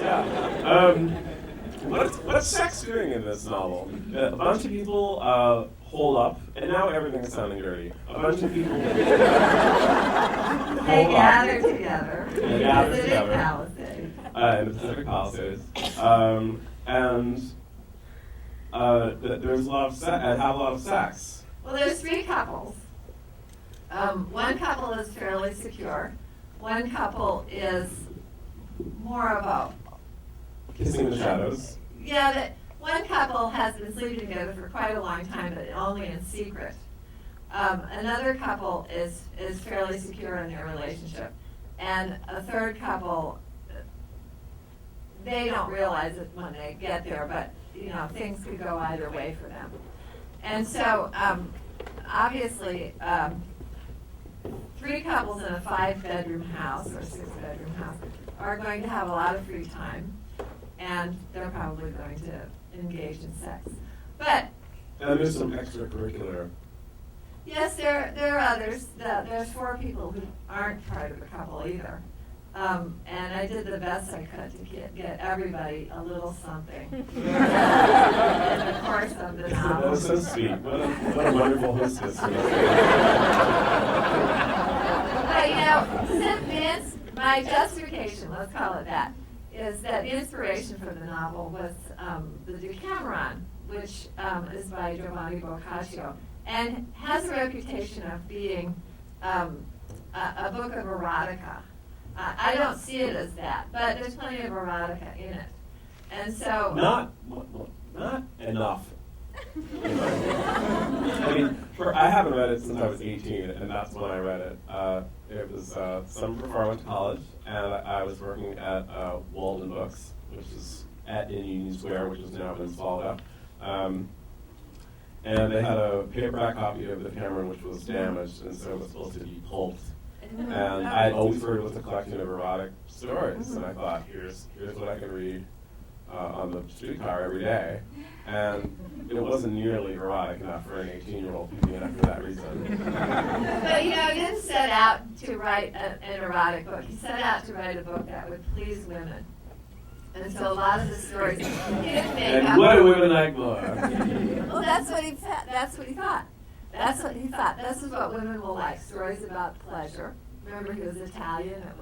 Yeah. What's sex doing in this novel? A bunch of people hold up, and now everything's sounding dirty. A bunch of people They gather together. They gather Pacific together. Palisades. In the Pacific Palisades, and there's a lot of have a lot of sex. Well, there's three couples. One couple is fairly secure. One couple is more of a Kissing in the shadows. yeah. That one couple has been sleeping together for quite a long time, but only in secret. Another couple is fairly secure in their relationship, and a third couple, they don't realize it when they get there, but things could go either way for them. And so obviously, three couples in a 5-bedroom house or 6-bedroom house are going to have a lot of free time, and they're probably going to engage in sex. But And there's some extracurricular. yes, there are others. There's 4 people who aren't part of the couple either. And I did the best I could to get everybody a little something in the course of the novel. That was so sweet. What a wonderful hostess. But my justification, let's call it that, is that the inspiration for the novel was the Decameron, which is by Giovanni Boccaccio, and has a reputation of being a book of erotica. I don't see it as that, but there's plenty of erotica in it. And so... Not enough. I mean, I haven't read it since I was 18, and that's when I read it. It was summer before I went to college, and I was working at Walden Books, which is in Union Square, which has now been swallowed up. And they had a paperback copy of the Decameron, which was damaged, and so it was supposed to be pulped. And I'd always heard it was a collection of erotic stories, and I thought, here's what I can read on the streetcar every day. And it wasn't nearly erotic enough for an 18-year-old PBN for that reason. But he didn't set out to write an erotic book. He set out to write a book that would please women. And so a lot of the stories he didn't make up. And what do women like more? Well, that's what he thought. That's what he thought. This is what women will like. Stories about pleasure. Remember, he was Italian. It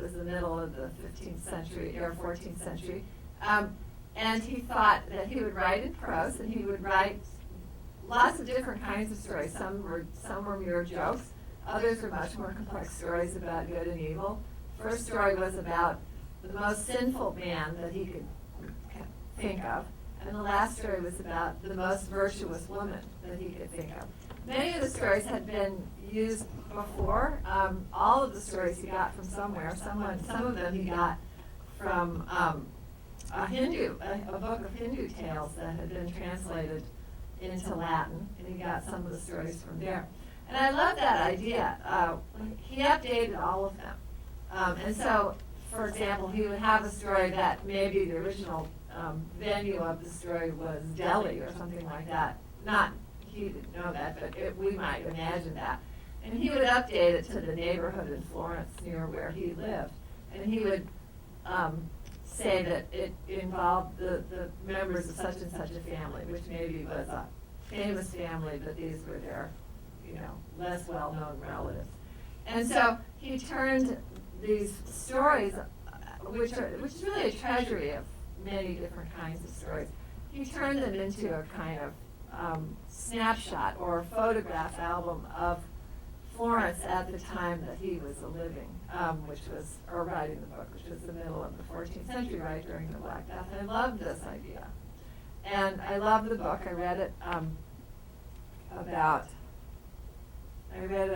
was the middle of the 15th century or 14th century. And he thought that he would write in prose, and he would write lots of different kinds of stories. Some were mere jokes. Others were much more complex stories about good and evil. First story was about the most sinful man that he could think of. And the last story was about the most virtuous woman that he could think of. Many of the stories had been used before. All of the stories he got from somewhere. Some of them he got from a book of Hindu tales that had been translated into Latin, and he got some of the stories from there. And I love that idea. He updated all of them. And so, for example, he would have a story that maybe the original venue of the story was Delhi or something like that. He didn't know that, but we might imagine that. And he would update it to the neighborhood in Florence near where he lived. And he would say that it involved the members of such and such a family, which maybe was a famous family, but these were their, less well-known relatives. And so he turned these stories, which is really a treasury of many different kinds of stories, he turned them into a kind of snapshot or photograph album of Florence at the time that he was living, or writing the book, which was the middle of the 14th century, right during the Black Death. I loved this idea. And I loved the book. I read it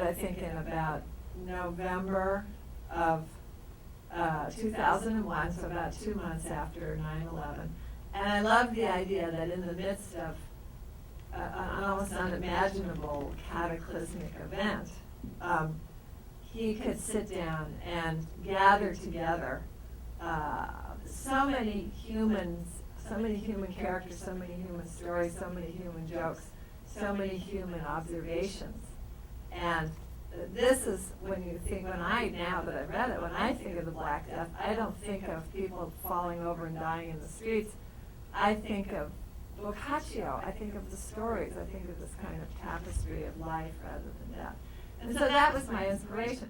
I think in about November of 2001, so about 2 months after 9/11. And I loved the idea that in the midst of an almost unimaginable cataclysmic event, he could sit down and gather together so many humans, so many human characters, so many human stories, so many human jokes, so many human observations, and this is when you think, now that I've read it, when I think of the Black Death, I don't think of people falling over and dying in the streets. I think of Boccaccio. I think of the stories. I think of this kind of tapestry of life rather than death. And so that was my inspiration.